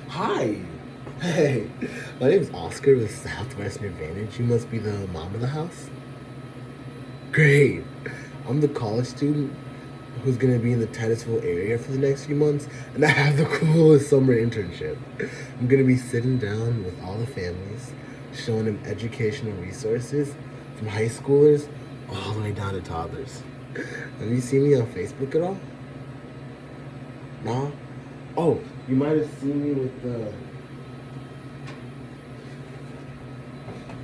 Hi. Hey, my name's Oscar with Southwestern Advantage. You must be the mom of the house? Great. I'm the college student who's going to be in the Titusville area for the next few months, and I have the coolest summer internship. I'm going to be sitting down with all the families, showing them educational resources from high schoolers all the way down to toddlers. Have you seen me on Facebook at all? No? Oh, you might have seen me with the.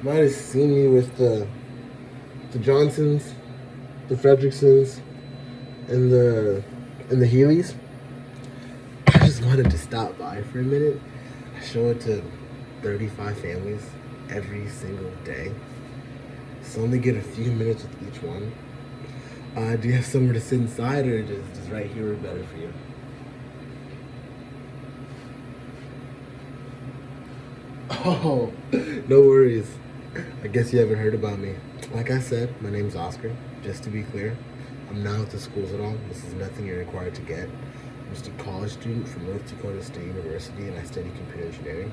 Might have seen me with the Johnsons, the Fredericksons, and the Healy's. I just wanted to stop by for a minute. I show it to 35 families every single day. So only get a few minutes with each one. Do you have somewhere to sit inside, or just right here would be better for you? Oh, no worries. I guess you haven't heard about me. Like I said, my name's Oscar. Just to be clear, I'm not with the schools at all. This is nothing you're required to get. I'm just a college student from North Dakota State University, and I study computer engineering.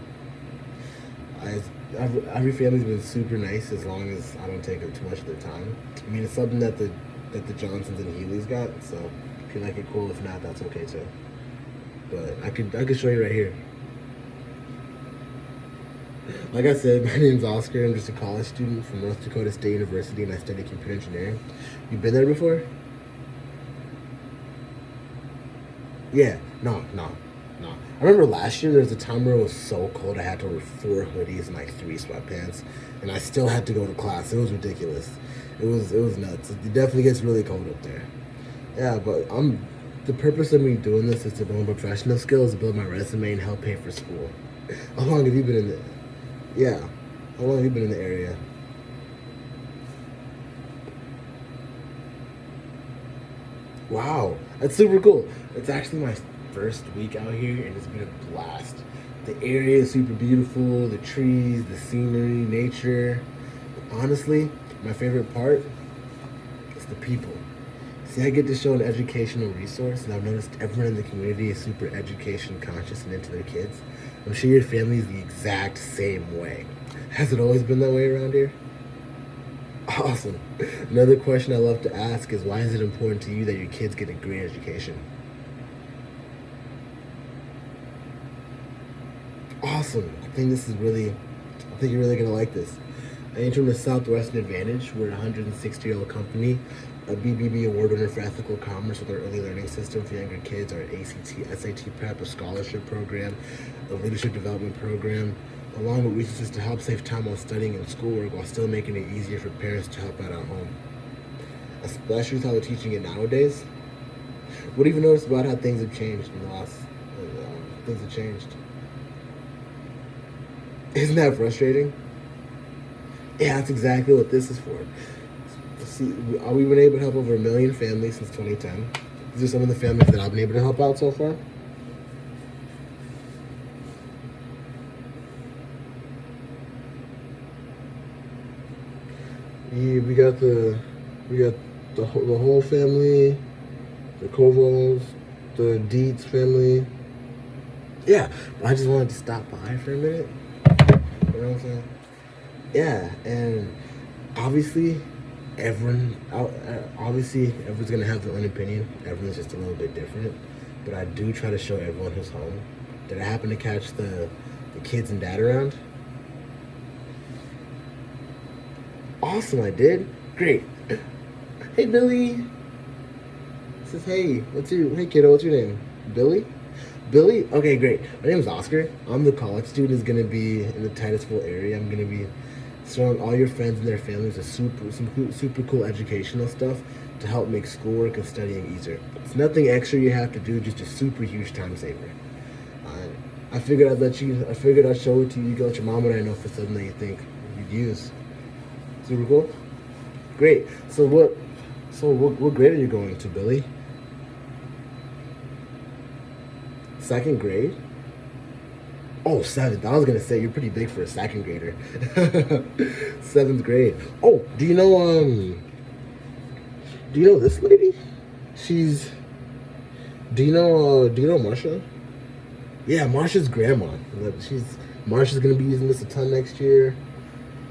Every family's been super nice as long as I don't take up too much of their time. I mean, it's something that the Johnsons and Healy's got, so if you like it, cool. If not, that's okay too. But I could show you right here. Like I said, my name's Oscar. I'm just a college student from North Dakota State University, and I study computer engineering. You been there before? Yeah. No. I remember last year there was a time where it was so cold I had to wear 4 hoodies and like 3 sweatpants, and I still had to go to class. It was ridiculous. It was nuts. It definitely gets really cold up there. Yeah, but the purpose of me doing this is to build professional skills, build my resume, and help pay for school. How long have you been in the? Yeah. How long have you been in the area? Wow, that's super cool. It's actually my first week out here, and it's been a blast. The area is super beautiful, the trees, the scenery, nature. Honestly, my favorite part is the people. See, I get to show an educational resource, and I've noticed everyone in the community is super education conscious and into their kids. I'm sure your family's the exact same way. Has it always been that way around here? Awesome. Another question I love to ask is, why is it important to you that your kids get a great education? Awesome. I think you're really gonna like this. I interned with Southwestern Advantage. We're a 160-year-old company, a BBB award winner for ethical commerce with our early learning system for younger kids, our ACT, SAT prep, a scholarship program, a leadership development program, along with resources to help save time while studying and schoolwork while still making it easier for parents to help out at home. Especially with how they're teaching it nowadays. What have you noticed about how things have changed in the last things have changed? Isn't that frustrating? Yeah, that's exactly what this is for. See, we've been able to help over 1 million families since 2010. These are some of the families that I've been able to help out so far. Yeah, we got the whole family, the Kovals, the Deeds family. Yeah, I just wanted to stop by for a minute. You know what I'm saying? Yeah, and obviously, everyone's gonna have their own opinion. Everyone's just a little bit different, but I do try to show everyone who's home. Did I happen to catch the kids and dad around? Awesome, I did. Great. Hey, Billy. Says, hey kiddo, what's your name? Billy? Billy? Okay, great. My name is Oscar. I'm the college student who's gonna be in the Titusville area. I'm gonna be showing all your friends and their families some super cool educational stuff to help make schoolwork and studying easier. It's nothing extra you have to do, just a super huge time saver. I figured I'd show it to you. You can let your mom and I know for something that you think you'd use. Super cool? Great. So what grade are you going to, Billy? 2nd grade? Oh, seventh. I was gonna say you're pretty big for a second grader. Seventh grade. Oh, do you know this lady? She's do you know Marsha? Yeah, Marsha's grandma. She's Marsha's gonna be using this a ton next year.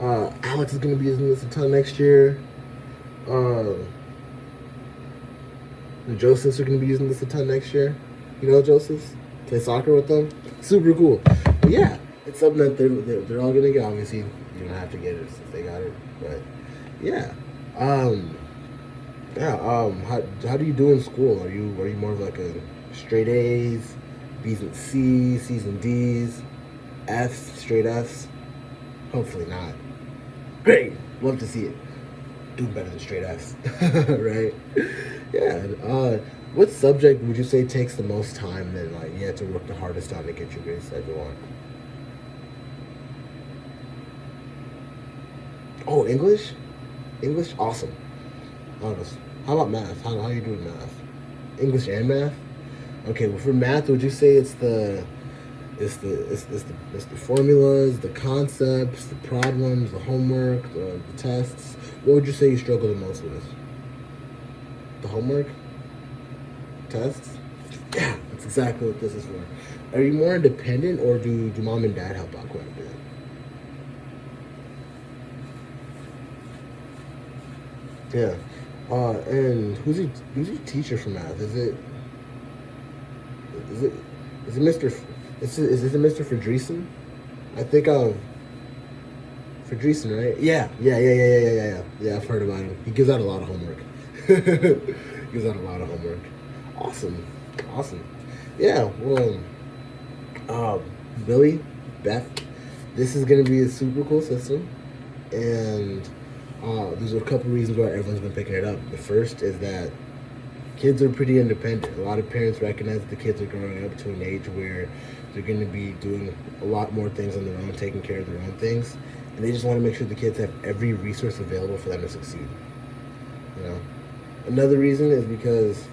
Alex is gonna be using this a ton next year. Uh, the Josephs are gonna be using this a ton next year. You know Josephs? Play soccer with them. Super cool. But yeah, it's something that they're all gonna get. Obviously, you don't have to get it since they got it. But yeah. Um, yeah. How do you do in school? Are you more of like a straight A's, B's and C's, C's and D's, F's, straight F's? Hopefully not. Great. Love to see it. Do better than straight F's, right? Yeah. What subject would you say takes the most time that like you have to work the hardest on to get your grades that you want? Oh, English. English, awesome. Honest. How about math? How you doing math? English and math. Okay. Well, for math, would you say it's the formulas, the concepts, the problems, the homework, the tests? What would you say you struggle the most with? The homework? Tests? Yeah, that's exactly what this is for. Are you more independent or do mom and dad help out quite a bit? Yeah. And who's your teacher for math? Is it is it Mr. Is it Mr. Fredreessen? I think Fredreessen, right? Yeah. Yeah, I've heard about him. He gives out a lot of homework. Gives out a lot of homework. Awesome. Awesome. Yeah, well, uh, Billy, Beth, this is going to be a super cool system. And there's a couple reasons why everyone's been picking it up. The first is that kids are pretty independent. A lot of parents recognize that the kids are growing up to an age where they're going to be doing a lot more things on their own, taking care of their own things. And they just want to make sure the kids have every resource available for them to succeed. You know? Another reason is because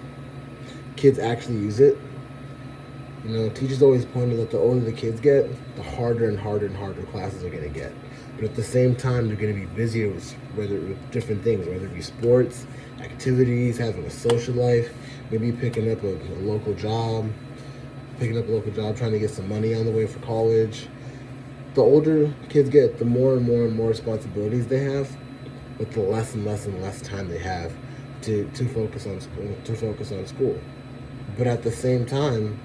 kids actually use it. You know, teachers always pointed that the older the kids get, the harder and harder and harder classes are going to get. But at the same time, they're going to be busier with different things, whether it be sports, activities, having a social life, maybe picking up a local job, trying to get some money on the way for college. The older kids get, the more and more and more responsibilities they have, but the less and less and less time they have to focus on school. But at the same time,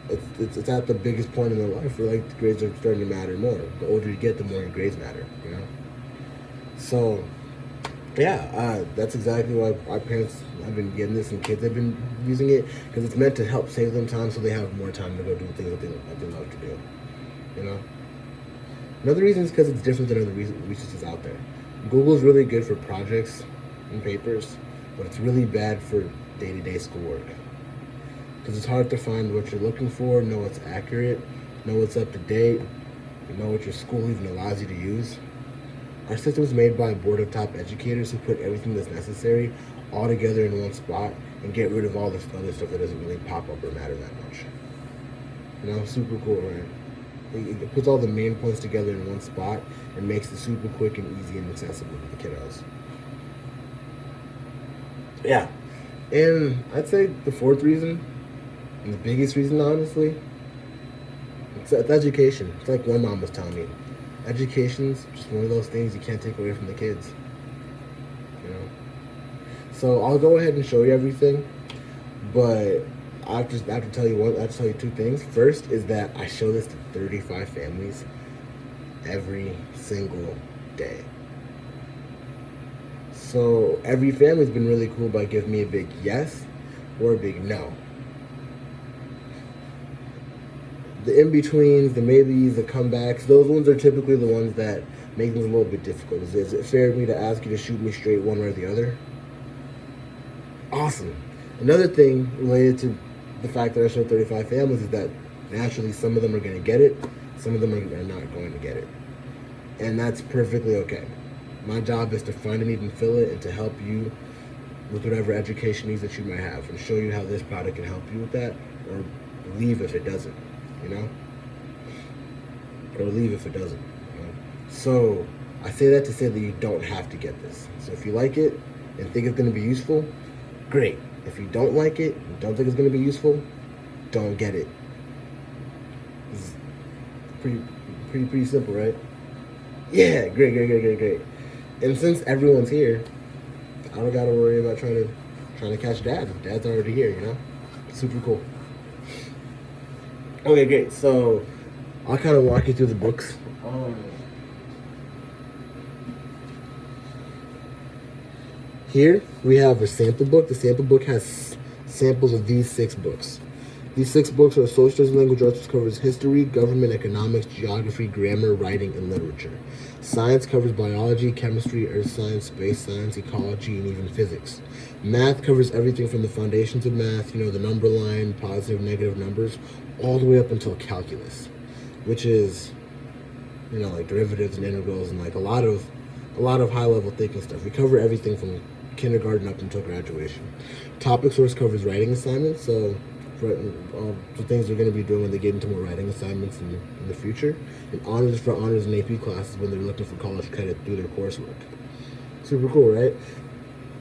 it's at the biggest point in their life where like the grades are starting to matter more. The older you get, the more your grades matter. You know. So yeah, that's exactly why our parents have been getting this and kids have been using it because it's meant to help save them time so they have more time to go do things that they love to do. You know. Another reason is because it's different than other resources out there. Google's really good for projects and papers, but it's really bad for day-to-day schoolwork. Because it's hard to find what you're looking for, know what's accurate, know what's up to date, know what your school even allows you to use. Our system is made by a board of top educators who put everything that's necessary all together in one spot and get rid of all this other stuff that doesn't really pop up or matter that much. You know, super cool, right? It puts all the main points together in one spot and makes it super quick and easy and accessible to the kiddos. Yeah. And I'd say the fourth reason, and the biggest reason, honestly, it's education. It's like one mom was telling me. Education's just one of those things you can't take away from the kids. You know? So I'll go ahead and show you everything, but I have to tell you two things. First is that I show this to 35 families every single day. So every family's been really cool by giving me a big yes or a big no. The in-betweens, the maybes, the comebacks, those ones are typically the ones that make things a little bit difficult. Is it fair of me to ask you to shoot me straight one way or the other? Awesome. Another thing related to the fact that I showed 35 families is that naturally some of them are going to get it, some of them are not going to get it. And that's perfectly okay. My job is to find a need and fill it and to help you with whatever education needs that you might have and show you how this product can help you with that or leave if it doesn't, you know? or leave if it doesn't. So I say that to say that you don't have to get this. So if you like it and think it's going to be useful, great. If you don't like it and don't think it's going to be useful, don't get it. It's pretty simple, right? Yeah, great. And since everyone's here, I don't gotta worry about trying to catch Dad. Dad's already here, you know? Super cool. Okay, great. So I'll kind of walk you through the books. Here we have a sample book. The sample book has samples of these 6 books. These 6 books are social studies and language arts, which covers history, government, economics, geography, grammar, writing, and literature. Science covers biology, chemistry, earth science, space science, ecology, and even physics. Math covers everything from the foundations of math, the number line, positive, negative numbers, all the way up until calculus, which is, like derivatives and integrals and like a lot of high level thinking stuff. We cover everything from kindergarten up until graduation. Topic source covers writing assignments, so the things they're going to be doing when they get into more writing assignments in the future, and honors for honors and AP classes when they're looking for college credit through their coursework. Super cool, right?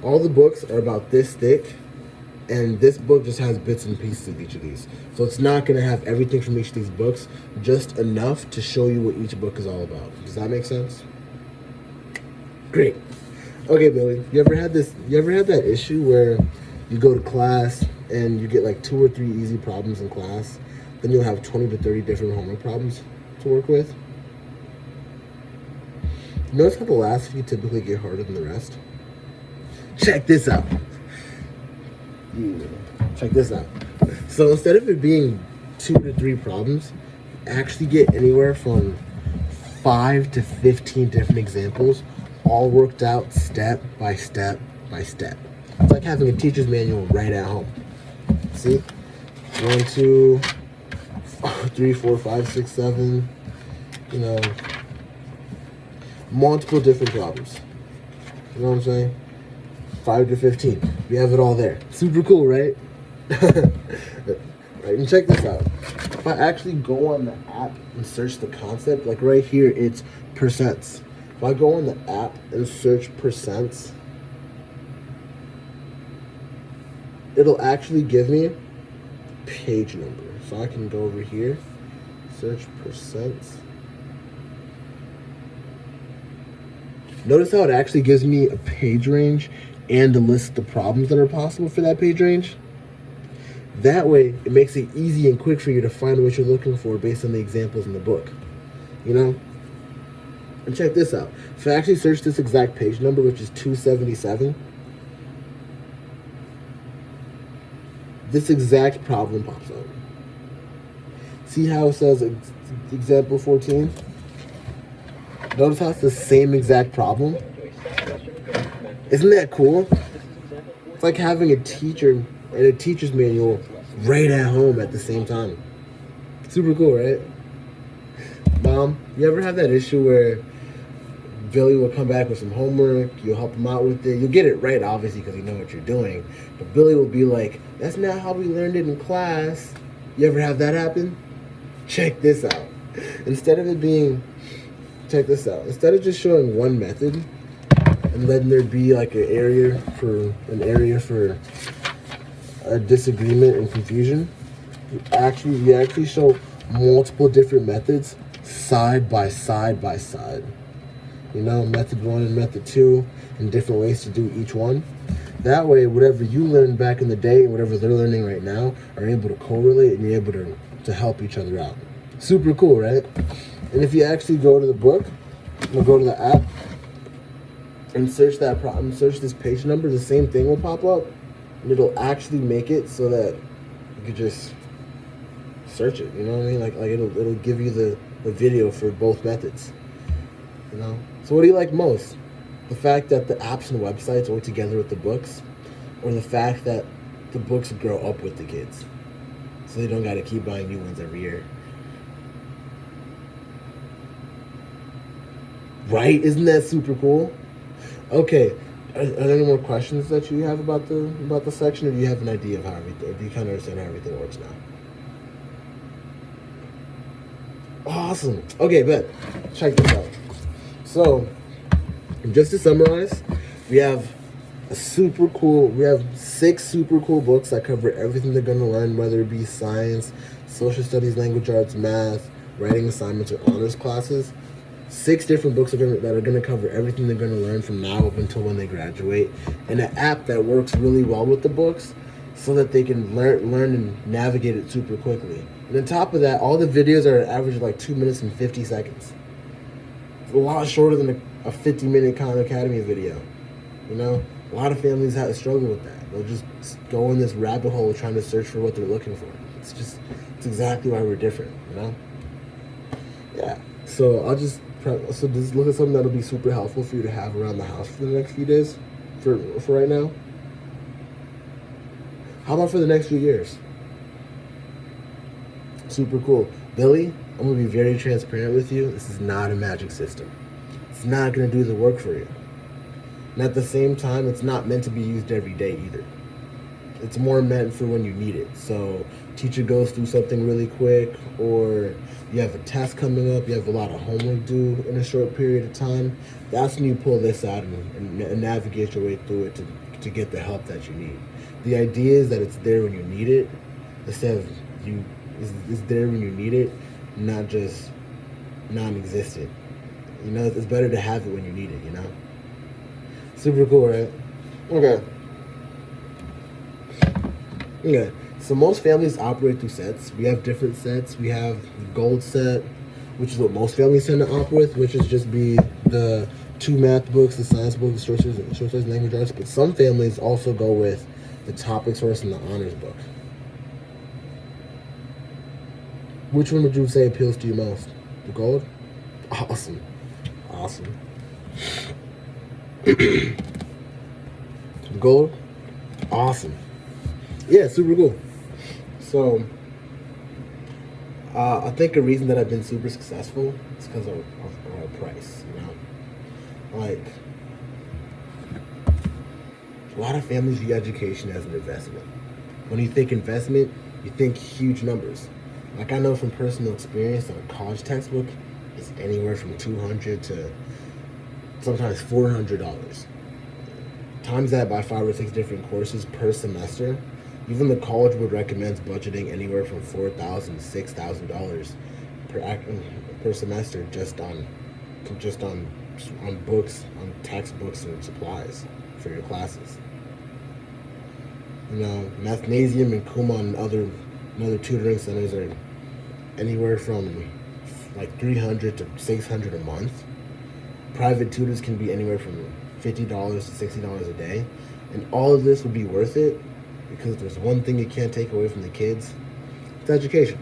All the books are about this thick, and this book just has bits and pieces of each of these. So it's not going to have everything from each of these books, just enough to show you what each book is all about. Does that make sense? Great. Okay, Billy, you ever had that issue where you go to class and you get like 2 or 3 easy problems in class, then you'll have 20 to 30 different homework problems to work with? Notice how the last few typically get harder than the rest? Check this out. Check this out. So instead of it being 2 to 3 problems, actually get anywhere from 5 to 15 different examples, all worked out step by step by step. It's like having a teacher's manual right at home. See? 1, 2, 3, 4, 5, 6, 7, multiple different problems. You know what I'm saying? 5 to 15. We have it all there. Super cool, right? Right, and check this out. If I actually go on the app and search the concept, like right here, it's percents. If I go on the app and search percents, it'll actually give me page number. So I can go over here, search percents. Notice how it actually gives me a page range and a list of the problems that are possible for that page range. That way, it makes it easy and quick for you to find what you're looking for based on the examples in the book. And check this out. If I actually search this exact page number, which is 277, this exact problem pops up. See how it says example 14? Notice how it's the same exact problem? Isn't that cool? It's like having a teacher and a teacher's manual right at home at the same time. Super cool, right? Mom, you ever have that issue where Billy will come back with some homework, you'll help him out with it, you'll get it right, obviously, because you know what you're doing, but Billy will be like, that's not how we learned it in class. You ever have that happen? Check this out. Instead of just showing one method and letting there be like an area for a disagreement and confusion, you actually show multiple different methods side by side by side. Method 1 and method 2, and different ways to do each one. That way, whatever you learned back in the day and whatever they're learning right now are able to correlate and you're able to help each other out. Super cool, right? And if you actually go to the book, or go to the app, and search that problem, search this page number, the same thing will pop up, and it'll actually make it so that you could just search it. You know what I mean? Like it'll give you the video for both methods. So what do you like most? The fact that the apps and websites work together with the books, or the fact that the books grow up with the kids, so they don't got to keep buying new ones every year? Right? Isn't that super cool? Okay, are there any more questions that you have about the section, or do you have an idea of how everything, or do you kind of understand how everything works now? Awesome. Okay, but check this out. So, just to summarize, we have we have 6 super cool books that cover everything they're going to learn, whether it be science, social studies, language arts, math, writing assignments, or honors classes. 6 different books that are going to cover everything they're going to learn from now up until when they graduate, and an app that works really well with the books so that they can learn and navigate it super quickly. And on top of that, all the videos are average like 2 minutes and 50 seconds. It's a lot shorter than a 50-minute Khan Academy video. You know, a lot of families have struggle with that. They'll just go in this rabbit hole trying to search for what they're looking for. It's exactly why we're different. You know. Yeah. So just look at something that'll be super helpful for you to have around the house for the next few days, for right now. How about for the next few years? Super cool. Billy, I'm gonna be very transparent with you. This is not a magic system. It's not gonna do the work for you. And at the same time, it's not meant to be used every day either. It's more meant for when you need it. So teacher goes through something really quick, or you have a test coming up, you have a lot of homework due in a short period of time. That's when you pull this out and navigate your way through it to get the help that you need. The idea is that it's there when you need it, instead of it's there when you need it, not just non-existent. You know, it's better to have it when you need it, you know? Super cool, right? Okay. Okay. So most families operate through sets. We have different sets. We have the gold set, which is what most families tend to opt with, which is just be the 2 math books, the science book, the short stories, language arts. But some families also go with the topic source and the honors book. Which one would you say appeals to you most? The gold? Awesome. Awesome. Gold? Awesome. Yeah, super cool. So, I think a reason that I've been super successful is because of our price, you know? Like, a lot of families view education as an investment. When you think investment, you think huge numbers. Like, I know from personal experience that a college textbook is anywhere from $200 to sometimes $400. Times that by 5 or 6 different courses per semester. Even the college board recommends budgeting anywhere from $4,000 to $6,000 per semester just on books, on textbooks and supplies for your classes. You know, Mathnasium and Kumon and other tutoring centers are anywhere from like $300 to $600 a month. Private tutors can be anywhere from $50 to $60 a day, and all of this would be worth it because there's one thing you can't take away from the kids: it's education.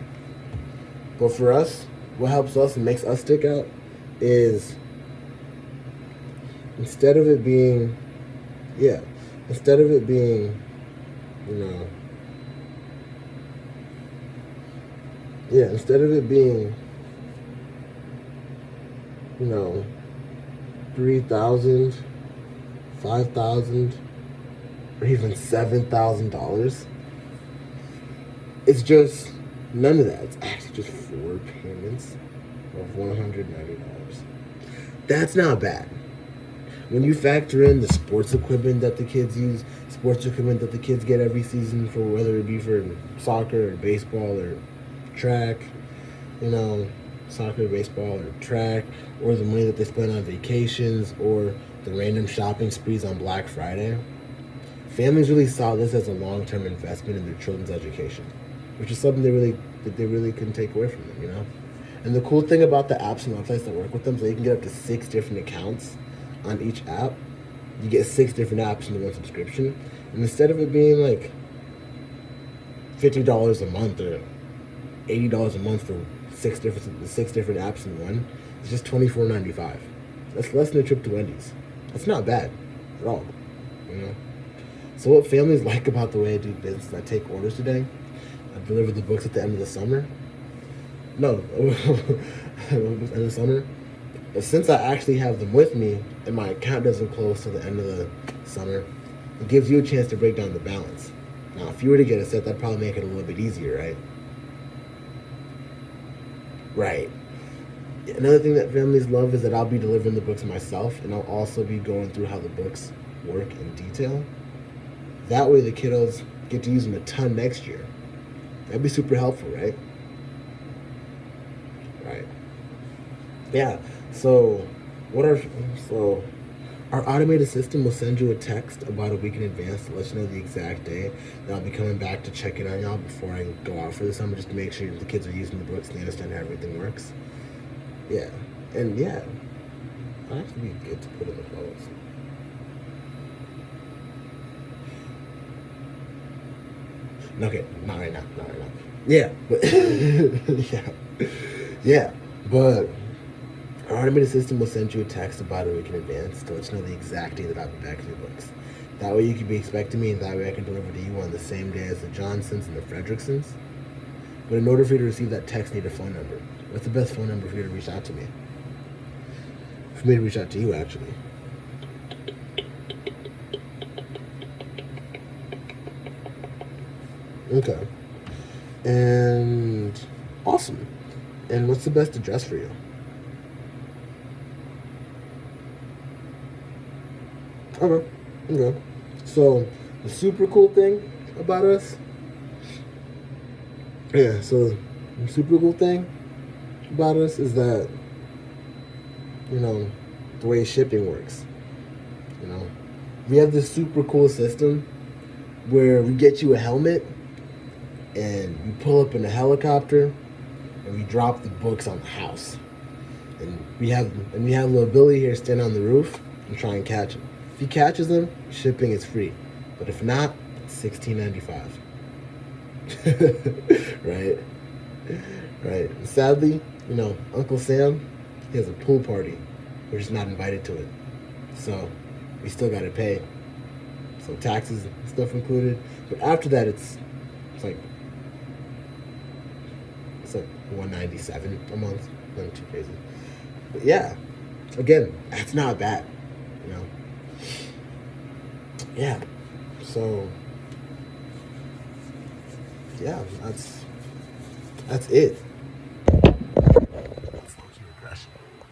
But for us, what helps us and makes us stick out is instead of it being, you know, instead of it being, you know, 3,000, 5,000, or even $7,000. It's just none of that. It's actually just 4 payments of $190. That's not bad. When you factor in the sports equipment that the kids use, sports equipment that the kids get every season, for whether it be for soccer or baseball or track, you know, soccer, baseball, or track, or the money that they spend on vacations, or the random shopping sprees on Black Friday, families really saw this as a long-term investment in their children's education, which is something they really couldn't take away from them, you know? And the cool thing about the apps and websites that work with them is that you can get up to 6 different accounts on each app. You get 6 different apps in the one subscription. And instead of it being like $50 a month or $80 a month for 6 different apps in one, it's just $24.95. That's less than a trip to Wendy's. That's not bad at all, you know? So what families like about the way I do business is I take orders today. I deliver the books at the end of the summer. No, end of the summer. But since I actually have them with me and my account doesn't close till the end of the summer, it gives you a chance to break down the balance. Now, if you were to get a set, that'd probably make it a little bit easier, right? Right. Another thing that families love is that I'll be delivering the books myself, and I'll also be going through how the books work in detail. That way, the kiddos get to use them a ton next year. That'd be super helpful, right? Right. Yeah. So, what are so our automated system will send you a text about a week in advance to let you know the exact day. And I'll be coming back to check in on y'all before I go out for the summer, just to make sure the kids are using the books and they understand how everything works. Yeah. And yeah, I'll actually be good to put in the clothes. Okay, not right now, not right now. Yeah, but yeah, yeah, but our automated system will send you a text about a week in advance to let you know the exact day that I'll be back to your books. That way you can be expecting me, and that way I can deliver to you on the same day as the Johnsons and the Fredericksons. But in order for you to receive that text, you need a phone number. What's the best phone number for you to reach out to me? For me to reach out to you, actually. Okay. And awesome. And what's the best address for you? Okay. Okay. So the super cool thing about us, yeah. So the super cool thing about us is that the way shipping works. You know, we have this super cool system where we get you a helmet and we pull up in a helicopter and we drop the books on the house. And we have little Billy here stand on the roof and try and catch them. If he catches them, shipping is free. But if not, it's $16.95. Right? Right. And sadly, Uncle Sam, he has a pool party. We're just not invited to it. So we still gotta pay. So taxes and stuff included. But after that it's like $197 a month. Nothing too crazy. But yeah, again, that's not bad. You know. Yeah. So yeah, that's it.